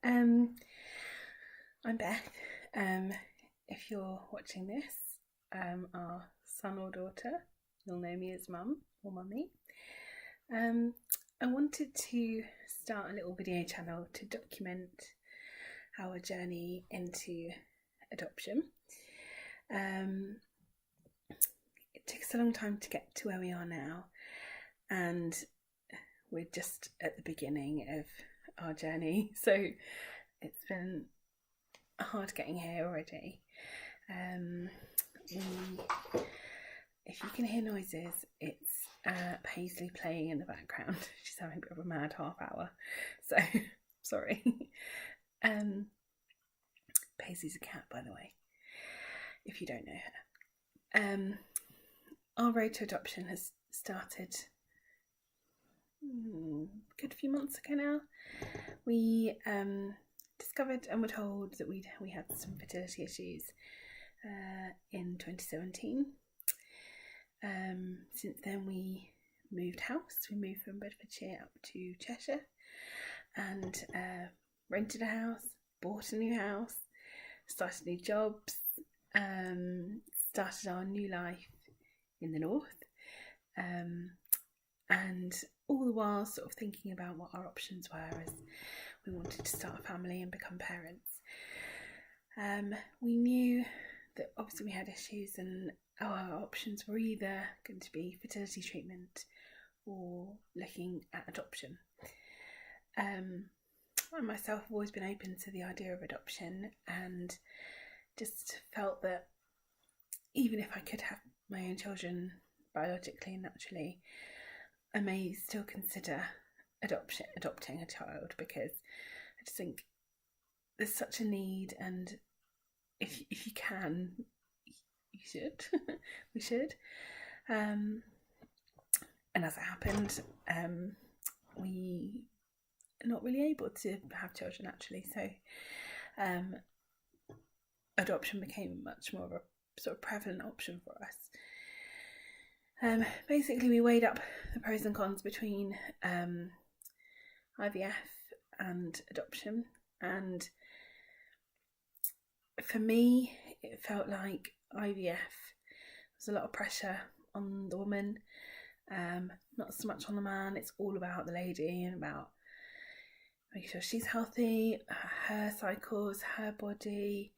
I'm Beth. If you're watching this, our son or daughter, you'll know me as Mum or Mummy. I wanted to start a little video channel to document our journey into adoption. It took us a long time to get to where we are now, and we're just at the beginning of our journey, so it's been hard getting here already. If you can hear noises, it's Paisley playing in the background. She's having a bit of a mad half hour, so sorry. Paisley's a cat, by the way, if you don't know her. Our road to adoption has started a good few months ago now. We discovered and were told that we had some fertility issues in 2017. Since then we moved house. We moved from Bedfordshire up to Cheshire and rented a house, bought a new house, started new jobs, started our new life in the north, and all the while sort of thinking about what our options were as we wanted to start a family and become parents. We knew that obviously we had issues, and our options were either going to be fertility treatment or looking at adoption. I myself have always been open to the idea of adoption, and just felt that even if I could have my own children biologically and naturally, I may still consider adopting a child, because I just think there's such a need, and if you can, you should. We should. And as it happened, we are not really able to have children naturally, so adoption became much more of a sort of prevalent option for us. Basically, we weighed up the pros and cons between IVF and adoption, and for me it felt like IVF was a lot of pressure on the woman, not so much on the man. It's all about the lady and about making sure she's healthy, her cycles, her body.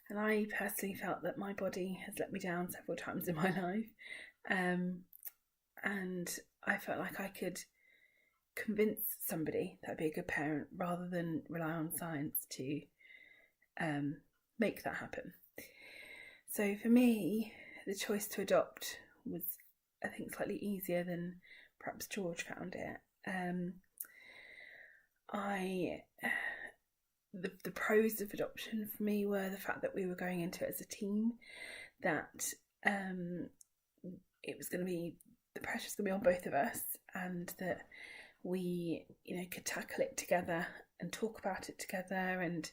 And I personally felt that my body has let me down several times in my life, and I felt like I could convince somebody that I'd be a good parent rather than rely on science to make that happen. So for me, the choice to adopt was, I think, slightly easier than perhaps George found it. The pros of adoption for me were the fact that we were going into it as a team, that it was going to be, the pressure's going to be on both of us, and that we, could tackle it together and talk about it together, and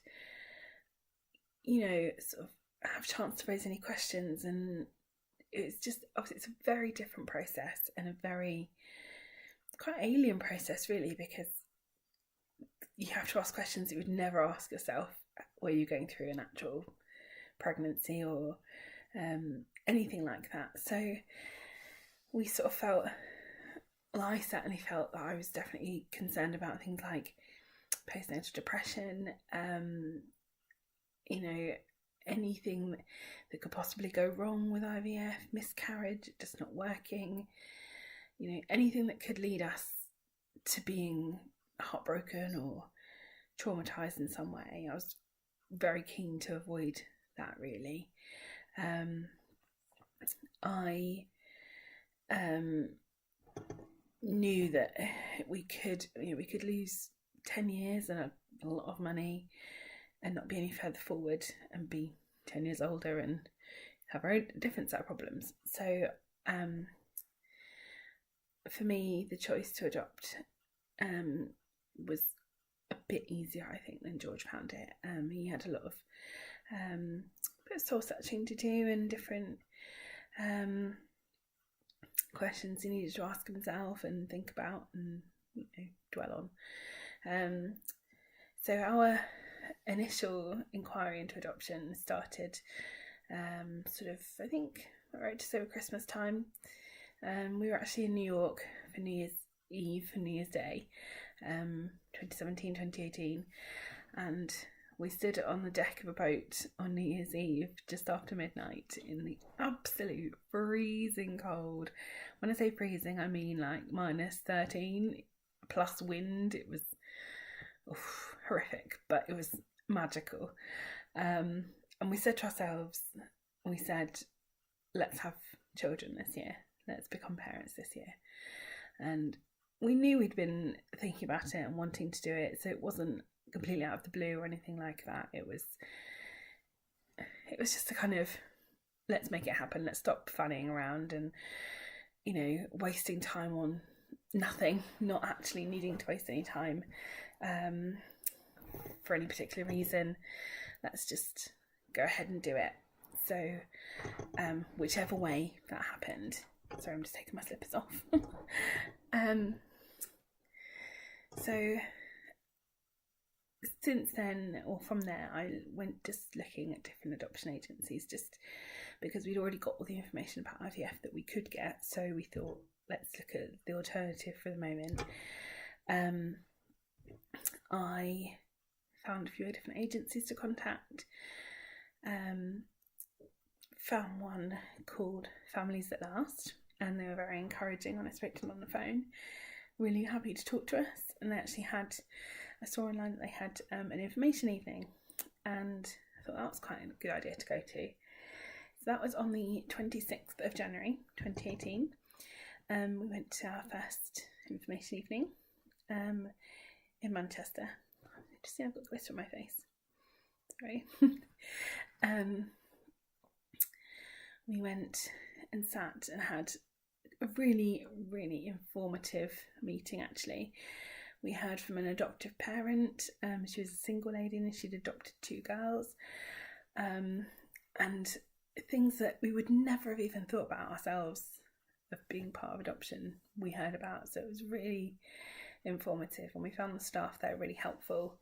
sort of have a chance to raise any questions. And it's just, obviously it's a very different process, and a very quite alien process really, because you have to ask questions that you would never ask yourself were you going through an actual pregnancy or anything like that. So we sort of felt, well, I certainly felt that I was definitely concerned about things like postnatal depression, anything that could possibly go wrong with IVF, miscarriage, just not working, anything that could lead us to being heartbroken or traumatized in some way. I was very keen to avoid that really. I knew that we could lose 10 years and a lot of money and not be any further forward, and be 10 years older and have a very different set of problems. So for me, the choice to adopt was a bit easier, I think, than George found it. He had a lot of bit of soul searching to do, and different questions he needed to ask himself and think about and dwell on. So our initial inquiry into adoption started I think right just over Christmas time. We were actually in New York for New Year's Eve and New Year's Day, 2017, 2018, and we stood on the deck of a boat on New Year's Eve just after midnight in the absolute freezing cold. When I say freezing, I mean like minus 13 plus wind. It was horrific, but it was magical. And we said to ourselves, let's have children this year. Let's become parents this year. And we knew we'd been thinking about it and wanting to do it, so it wasn't completely out of the blue or anything like that. It was just a kind of, let's make it happen. Let's stop fanning around and, wasting time on nothing, not actually needing to waste any time for any particular reason. Let's just go ahead and do it. So whichever way that happened. Sorry, I'm just taking my slippers off. So since then, or from there, I went just looking at different adoption agencies, just because we'd already got all the information about IVF that we could get. So we thought, let's look at the alternative for the moment. I found a few different agencies to contact. Found one called Families at Last, and they were very encouraging when I spoke to them on the phone. Really happy to talk to us, and they actually had, I saw online that they had an information evening, and I thought that was quite a good idea to go to. So that was on the 26th of January 2018. We went to our first information evening in Manchester. Just see, I've got glitter on my face. Sorry. We went and sat and had a really, really informative meeting, actually. We heard from an adoptive parent. She was a single lady and she'd adopted 2 girls. And things that we would never have even thought about ourselves of being part of adoption, we heard about. So it was really informative, and we found the staff there really helpful.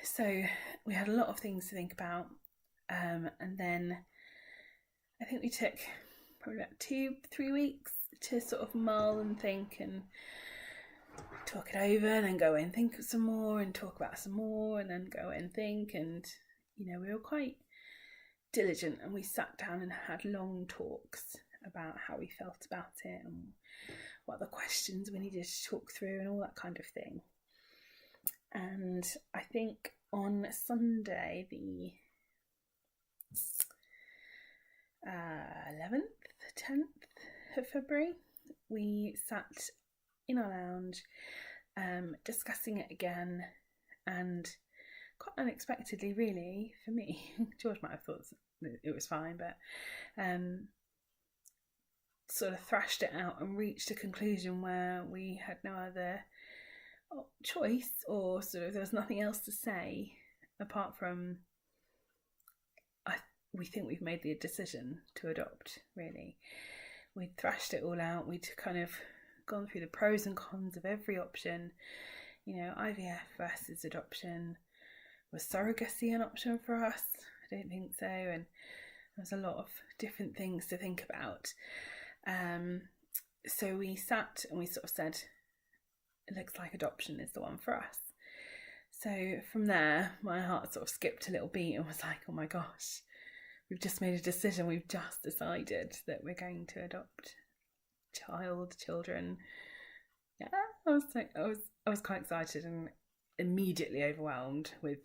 So we had a lot of things to think about. And then I think we took probably about 2-3 weeks to sort of mull and think and talk it over, and then go away and think some more and talk about some more, and then go away and think. And we were quite diligent, and we sat down and had long talks about how we felt about it and what the questions we needed to talk through and all that kind of thing. And I think on Sunday, the 11th, 10th of February, we sat in our lounge discussing it again, and quite unexpectedly, really, for me, George might have thought it was fine, but sort of thrashed it out and reached a conclusion where we had no other choice, or sort of there was nothing else to say apart from, we think we've made the decision to adopt, really. We'd thrashed it all out. We'd kind of gone through the pros and cons of every option. IVF versus adoption. Was surrogacy an option for us? I don't think so. And there was a lot of different things to think about. So we sat and we sort of said, it looks like adoption is the one for us. So from there, my heart sort of skipped a little beat and was like, oh my gosh, we've just made a decision. We've just decided that we're going to adopt children. Yeah, I was quite excited and immediately overwhelmed with,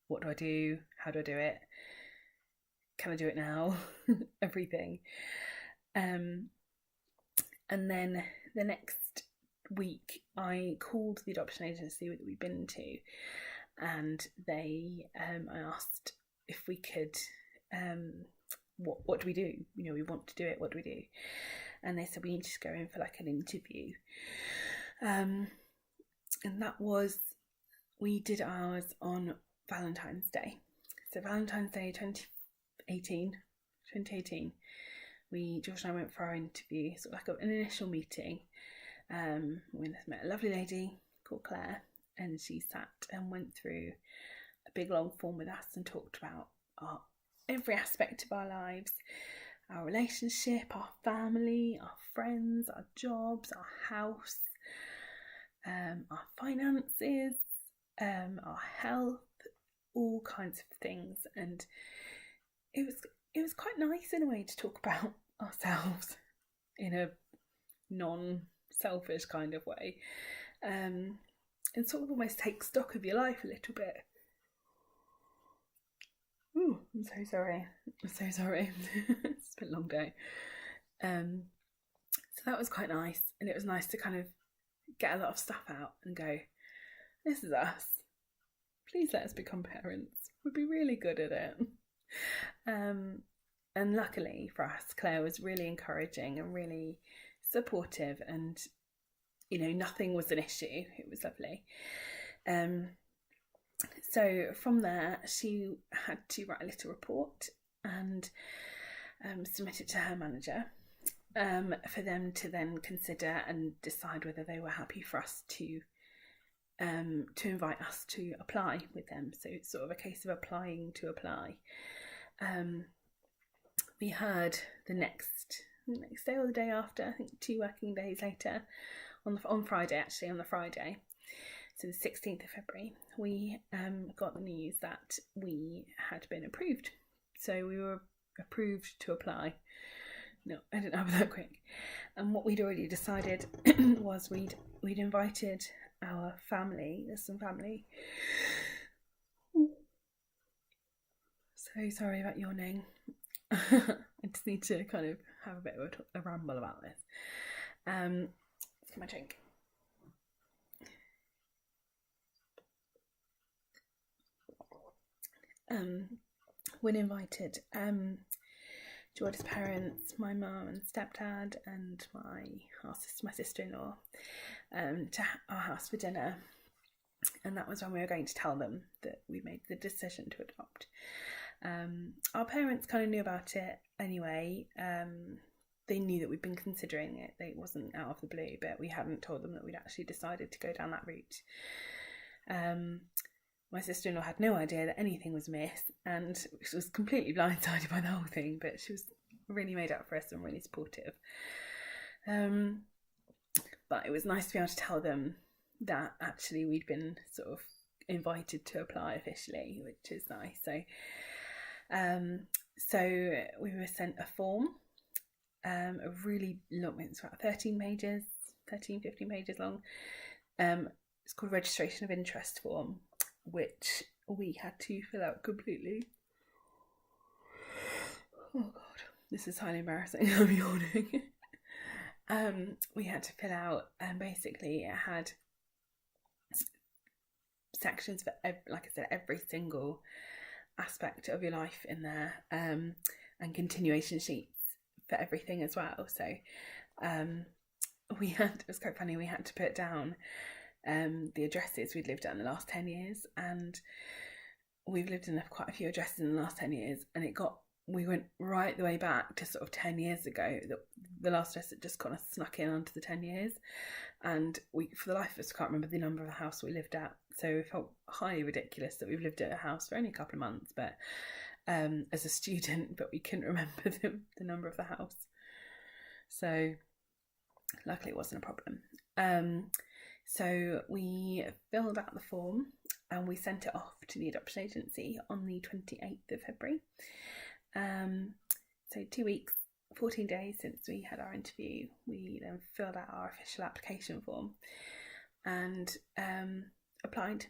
what do I do? How do I do it? Can I do it now? Everything. And then the next week, I called the adoption agency that we'd been to, and I asked if we could, what do we do? We want to do it. What do we do? And they said, we need to go in for like an interview. And that was, we did ours on Valentine's Day. So Valentine's Day 2018, George and I went for our interview, sort of like an initial meeting. We met a lovely lady called Claire, and she sat and went through a big long form with us and talked about every aspect of our lives, our relationship, our family, our friends, our jobs, our house, our finances, our health, all kinds of things. And it was quite nice in a way to talk about ourselves in a non-selfish kind of way, and sort of almost take stock of your life a little bit. Ooh, I'm so sorry. It's been a long day. So that was quite nice, and it was nice to kind of get a lot of stuff out and go, this is us. Please let us become parents. We'd be really good at it. And luckily for us, Claire was really encouraging and really supportive, and nothing was an issue. It was lovely. So from there, she had to write a little report and submit it to her manager for them to then consider and decide whether they were happy for us to invite us to apply with them. So it's sort of a case of applying to apply. We heard the next day or the day after, I think 2 working days later, on Friday, actually, on the Friday, so the 16th of February, we got the news that we had been approved. So we were approved to apply. No, I didn't have that quick. And what we'd already decided was we'd invited our family. There's some family. So sorry about yawning. I just need to kind of have a bit of a ramble about this. Let's get my drink. When invited, George's parents, my mum and stepdad, and my sister-in-law, to our house for dinner, and that was when we were going to tell them that we made the decision to adopt. Our parents kind of knew about it anyway. They knew that we'd been considering it. It wasn't out of the blue, but we hadn't told them that we'd actually decided to go down that route. My sister-in-law had no idea that anything was amiss, and she was completely blindsided by the whole thing, but she was really made up for us and really supportive. But it was nice to be able to tell them that actually we'd been sort of invited to apply officially, which is nice. So we were sent a form, a really long, it's about 15 pages long. It's called Registration of Interest form, which we had to fill out completely. Oh God, this is highly embarrassing. I'm yawning. We had to fill out, and basically it had sections for, like I said, every single aspect of your life in there, and continuation sheets for everything as well. So it was quite funny, we had to put down the addresses we'd lived at in the last 10 years, and we've lived in quite a few addresses in the last 10 years, and we went right the way back to sort of 10 years ago. The last address that just kind of snuck in onto the 10 years, and we, for the life of us, can't remember the number of the house we lived at, so it felt highly ridiculous that we've lived at a house for only a couple of months, but as a student, but we couldn't remember the number of the house. So luckily it wasn't a problem. So we filled out the form and we sent it off to the adoption agency on the 28th of February. So 2 weeks, 14 days since we had our interview, we then filled out our official application form and applied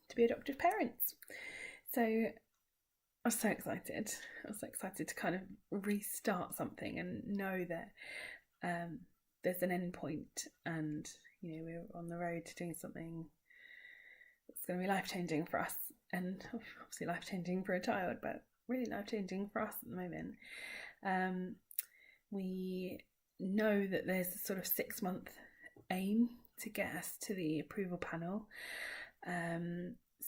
to be adoptive parents. So I was so excited. I was so excited to kind of restart something and know that there's an end point, and we're on the road to doing something that's going to be life-changing for us, and obviously life-changing for a child, but really life-changing for us at the moment. We know that there's a sort of 6-month aim to get us to the approval panel.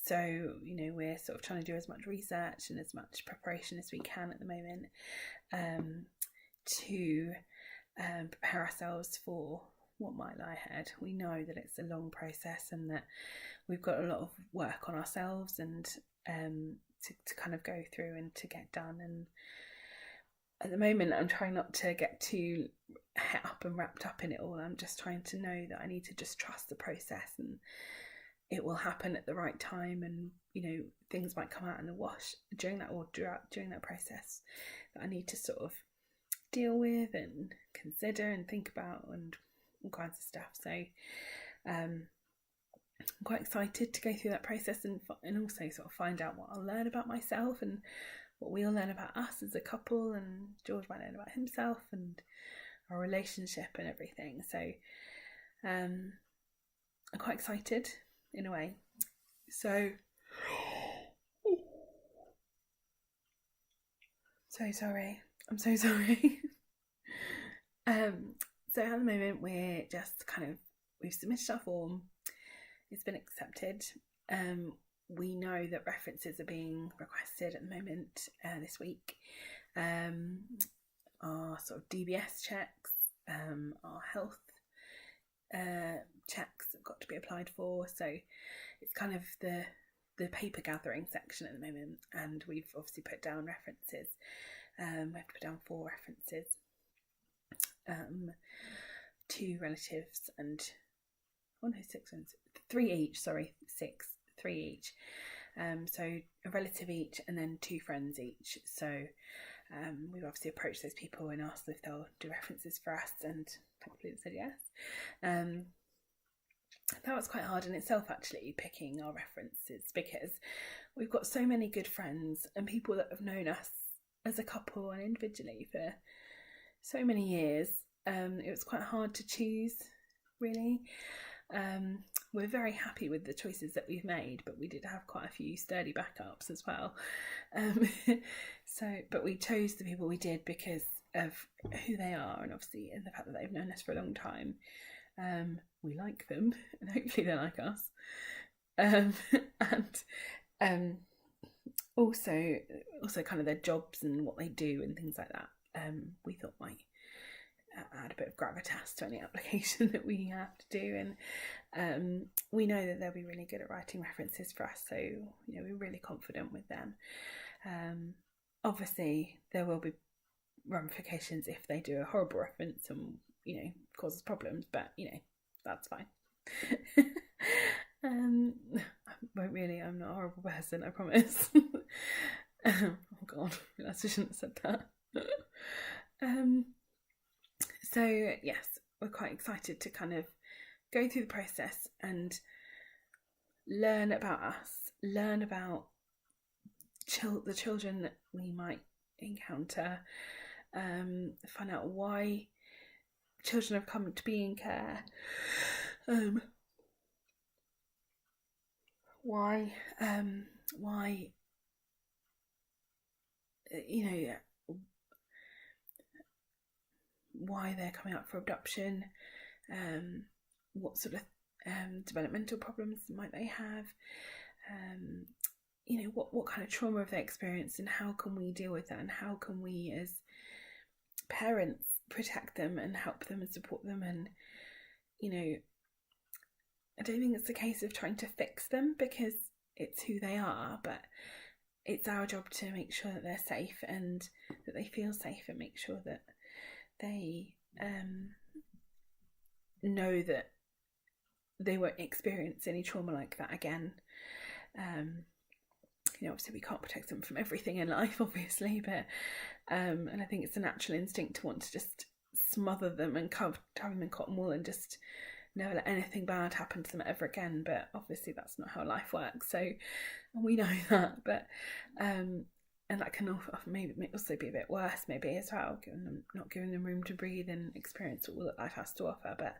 So, we're sort of trying to do as much research and as much preparation as we can at the moment to prepare ourselves for what might lie ahead. We know that it's a long process and that we've got a lot of work on ourselves and to kind of go through and to get done. And at the moment, I'm trying not to get too het up and wrapped up in it all. I'm just trying to know that I need to just trust the process, and it will happen at the right time. And things might come out in the wash during that process that I need to sort of deal with and consider and think about and all kinds of stuff. So I'm quite excited to go through that process and also sort of find out what I'll learn about myself and what we'll learn about us as a couple, and George might learn about himself and our relationship and everything. So I'm quite excited in a way. So I'm so sorry. So at the moment we've submitted our form. It's been accepted. We know that references are being requested at the moment this week. Our sort of DBS checks, our health checks have got to be applied for. So it's kind of the paper gathering section at the moment, and we've obviously put down references. We have to put down 4 references, 2 relatives and 3 each. Sorry, 6. 3 each. So a relative each and then 2 friends each. So we've obviously approached those people and asked if they'll do references for us, and thankfully they said yes. That was quite hard in itself, actually, picking our references, because we've got so many good friends and people that have known us as a couple and individually for so many years. It was quite hard to choose, really. We're very happy with the choices that we've made, but we did have quite a few sturdy backups as well. But we chose the people we did because of who they are, and obviously in the fact that they've known us for a long time. We like them, and hopefully they like us. And also kind of their jobs and what they do and things like that. We thought might add a bit of gravitas to any application that we have to do, and we know that they'll be really good at writing references for us, so we're really confident with them. Obviously there will be ramifications if they do a horrible reference and causes problems, but that's fine. I'm not a horrible person, I promise. Oh god, I shouldn't have said that. So yes, we're quite excited to kind of go through the process and learn about us, learn about the children that we might encounter, find out why children have come to be in care, why they're coming up for adoption, what sort of developmental problems might they have, what kind of trauma have they experienced, and how can we deal with that, and how can we as parents protect them and help them and support them. And I don't think it's a case of trying to fix them, because it's who they are, but it's our job to make sure that they're safe and that they feel safe, and make sure that they know that they won't experience any trauma like that again. Obviously we can't protect them from everything in life, obviously, but and I think it's a natural instinct to want to just smother them and cover them in cotton wool and just never let anything bad happen to them ever again. But obviously that's not how life works, so we know that. But and that can also be a bit worse, maybe, as well, not giving them room to breathe and experience all that life has to offer. But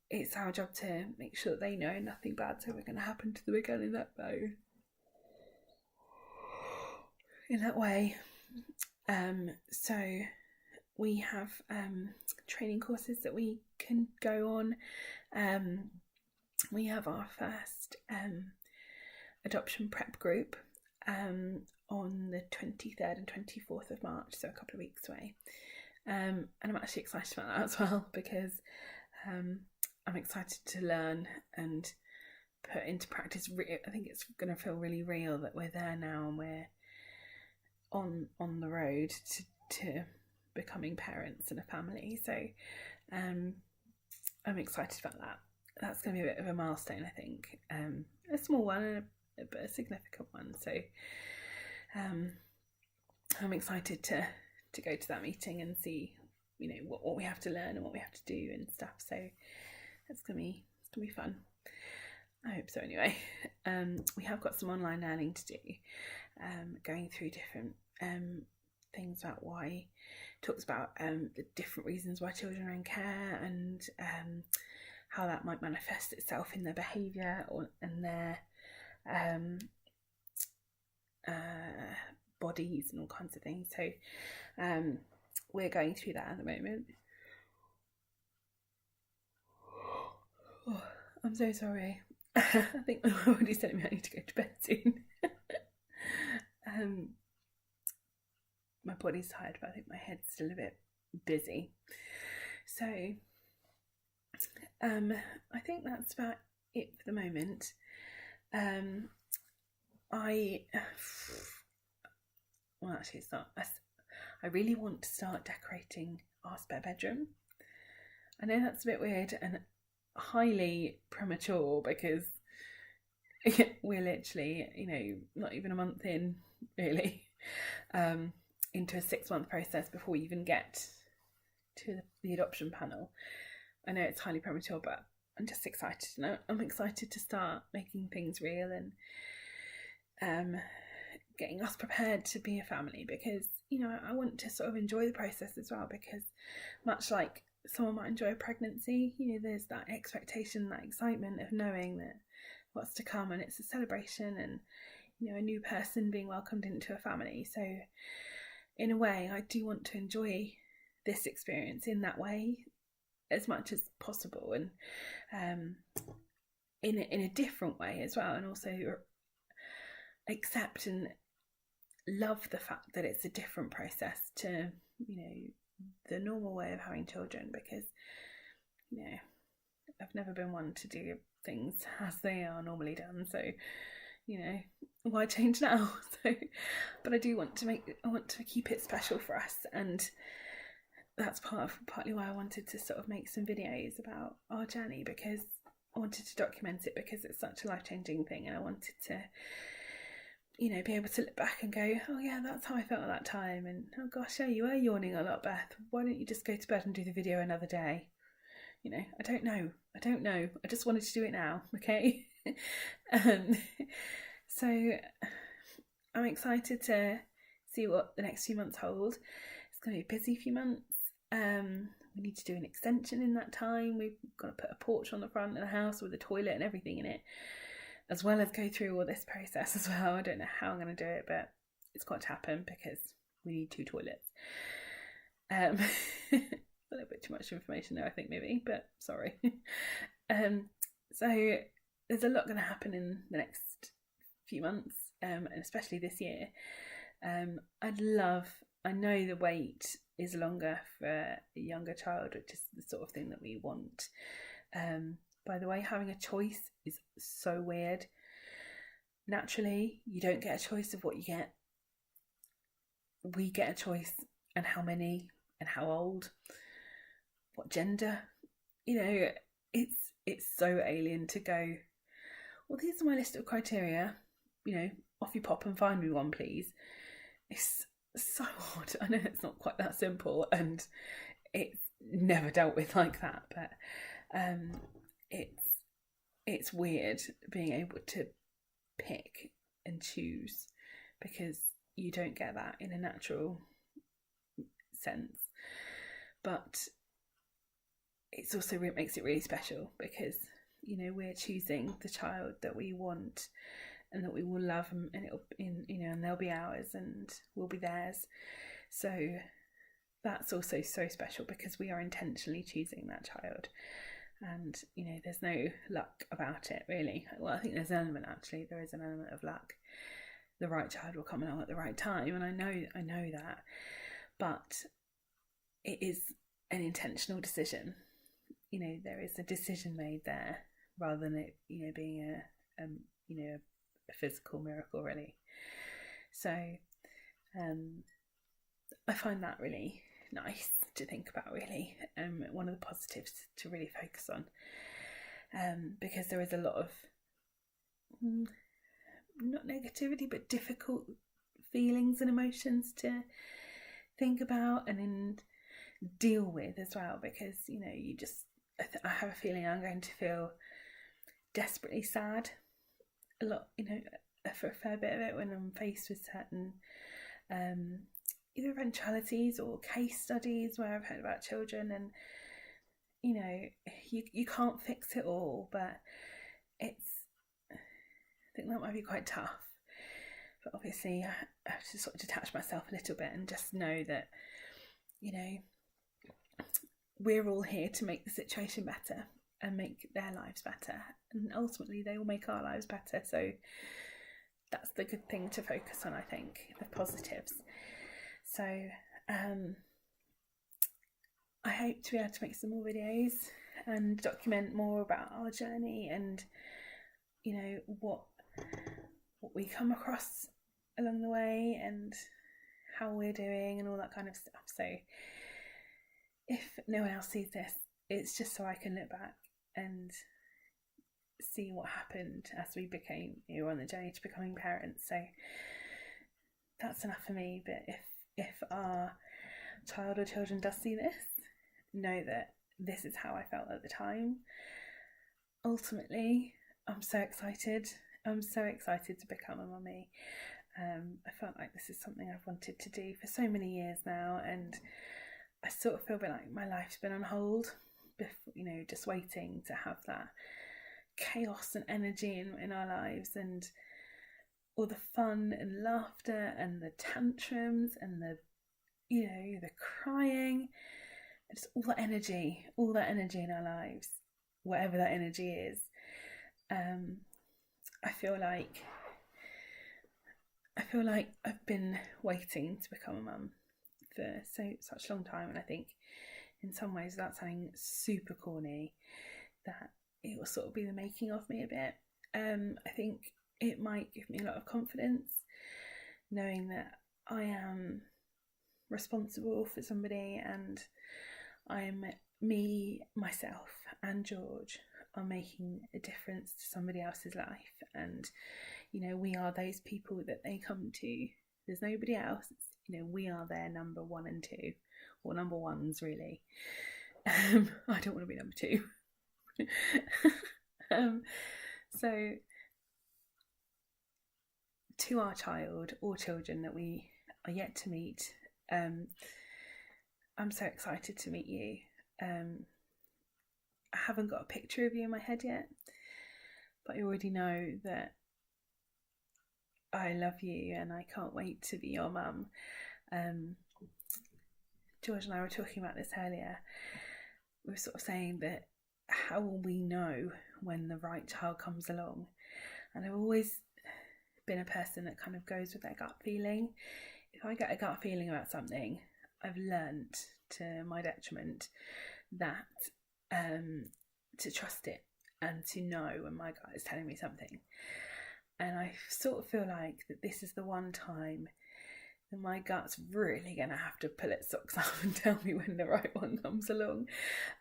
it's our job to make sure that they know nothing bad's ever going to happen to them again in that way. So we have training courses that we can go on. We have our first adoption prep group on the 23rd and 24th of March, so a couple of weeks away. And I'm actually excited about that as well, because I'm excited to learn and put into practice. I think it's going to feel really real that we're there now and we're on the road to becoming parents and a family. So I'm excited about that. That's going to be a bit of a milestone, I think. A small one, but a significant one. So I'm excited to go to that meeting and see, what we have to learn and what we have to do and stuff. So it's gonna be fun. I hope so. Anyway, we have got some online learning to do, going through different things about why. Talks about the different reasons why children are in care and how that might manifest itself in their behaviour and their bodies and all kinds of things. So we're going through that at the moment. Oh, I'm so sorry. I think my body's telling me I need to go to bed soon. My body's tired, but I think my head's still a bit busy. So I think that's about it for the moment. Actually it's not. I really want to start decorating our spare bedroom. I know that's a bit weird and highly premature because we're literally, not even a month in, really, into a 6-month process before we even get to the adoption panel. I know it's highly premature, but I'm just excited. I'm excited to start making things real and getting us prepared to be a family, because I want to sort of enjoy the process as well, because much like someone might enjoy a pregnancy, there's that expectation, that excitement of knowing that what's to come, and it's a celebration and a new person being welcomed into a family. So in a way I do want to enjoy this experience in that way as much as possible, and in a different way as well, and also accept and love the fact that it's a different process to the normal way of having children, because I've never been one to do things as they are normally done, so why change now? But I do want to keep it special for us, and that's partly why I wanted to sort of make some videos about our journey, because I wanted to document it, because it's such a life-changing thing, and I wanted to be able to look back and go, oh yeah, that's how I felt at that time, and oh gosh, yeah, you were yawning a lot, Beth, why don't you just go to bed and do the video another day? I don't know, I just wanted to do it now, okay? So I'm excited to see what the next few months hold. It's going to be a busy few months. We need to do an extension in that time. We've got to put a porch on the front of the house with a toilet and everything in it, as well as go through all this process as well. I don't know how I'm going to do it, but it's got to happen because we need 2 toilets. A little bit too much information there, I think, maybe, but sorry. So there's a lot going to happen in the next few months, and especially this year. I know the wait is longer for a younger child, which is the sort of thing that we want. By the way, having a choice is so weird. Naturally, you don't get a choice of what you get. We get a choice, and how many, and how old, what gender. It's so alien to go, well, these are my list of criteria, off you pop and find me one, please. It's so odd. I know it's not quite that simple, and it's never dealt with like that, but it's weird being able to pick and choose, because you don't get that in a natural sense. But it's also makes it really special, because we're choosing the child that we want and that we will love, and and they'll be ours and we'll be theirs. So that's also so special, because we are intentionally choosing that child, and there's no luck about it, really. Well, I think there's an element, actually there is an element of luck. The right child will come along at the right time, and I know that, but it is an intentional decision, there is a decision made there rather than it, being a physical miracle, really. So I find that really nice to think about, really. One of the positives to really focus on, because there is a lot of not negativity but difficult feelings and emotions to think about and deal with as well, because I have a feeling I'm going to feel desperately sad a lot, for a fair bit of it, when I'm faced with certain either eventualities or case studies where I've heard about children, and you can't fix it all, but I think that might be quite tough. But obviously I have to sort of detach myself a little bit and just know that we're all here to make the situation better and make their lives better, and ultimately they will make our lives better. So that's the good thing to focus on, I think, the positives. So I hope to be able to make some more videos and document more about our journey and what we come across along the way and how we're doing and all that kind of stuff. So if no one else sees this, it's just so I can look back and see what happened as we became on the journey to becoming parents. So that's enough for me. But if our child or children does see this, know that this is how I felt at the time. Ultimately, I'm so excited to become a mummy. I felt like this is something I've wanted to do for so many years now, and I sort of feel a bit like my life's been on hold, just waiting to have that chaos and energy in our lives, and all the fun and laughter and the tantrums and the crying, just all that energy in our lives, whatever that energy is. I feel like I've been waiting to become a mum for such a long time, and I think in some ways that's something super corny, that it will sort of be the making of me a bit. I think it might give me a lot of confidence knowing that I am responsible for somebody, and myself and George are making a difference to somebody else's life, and we are those people that they come to. There's nobody else. We are their number one and two, or number ones, really. I don't want to be number two. So to our child or children that we are yet to meet, I'm so excited to meet you. I haven't got a picture of you in my head yet, but I already know that I love you and I can't wait to be your mum. George and I were talking about this earlier. We were sort of saying that how will we know when the right child comes along? And I've always been a person that kind of goes with that gut feeling. If I get a gut feeling about something, I've learnt to my detriment that to trust it and to know when my gut is telling me something. And I sort of feel like that this is the one time that my gut's really going to have to pull its socks up and tell me when the right one comes along.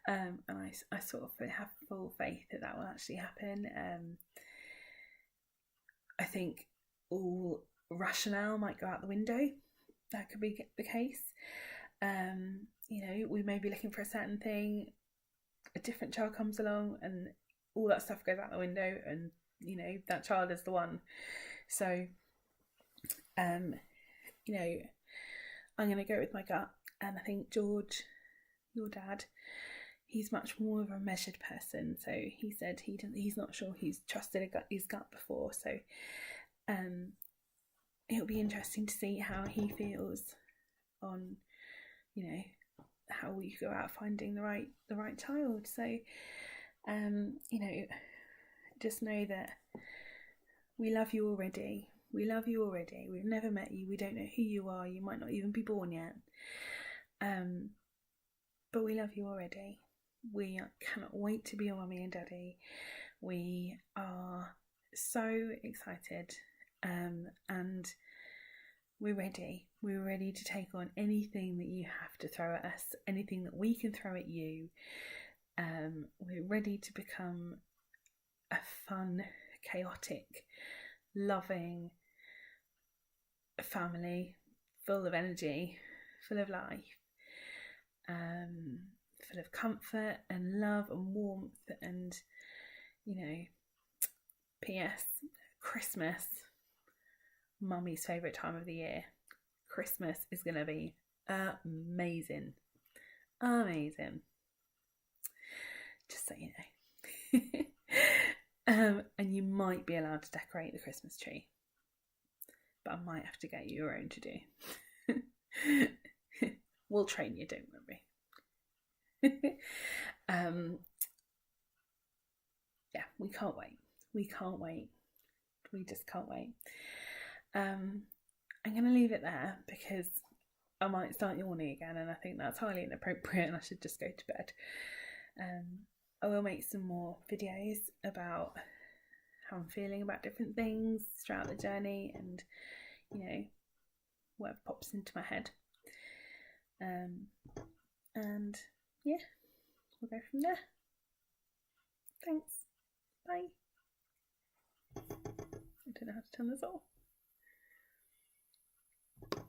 And I sort of have full faith that will actually happen. I think all rationale might go out the window. That could be the case. We may be looking for a certain thing, a different child comes along, and all that stuff goes out the window, and that child is the one. So I'm going to go with my gut, and I think George, your dad, he's much more of a measured person. So he said he's not sure he's trusted his gut before. So it'll be interesting to see how he feels on how we go out finding the right child. So just know that we love you already. We've never met you. We don't know who you are. You might not even be born yet. But we love you already. We cannot wait to be your mummy and daddy. We are so excited, and we're ready. We're ready to take on anything that you have to throw at us, anything that we can throw at you. We're ready to become a fun, chaotic, loving family, full of energy, full of life, full of comfort and love and warmth. And, you know, P.S. Christmas, Mummy's favourite time of the year. Christmas is going to be amazing. Amazing. Just so you know. And you might be allowed to decorate the Christmas tree, but I might have to get you your own to do. We'll train you, don't worry. Yeah, we can't wait. We can't wait. We just can't wait. I'm going to leave it there because I might start yawning again, and I think that's highly inappropriate and I should just go to bed. I will make some more videos about how I'm feeling about different things throughout the journey, and, you know, whatever pops into my head. And yeah, we'll go from there. Thanks. Bye. I don't know how to turn this off.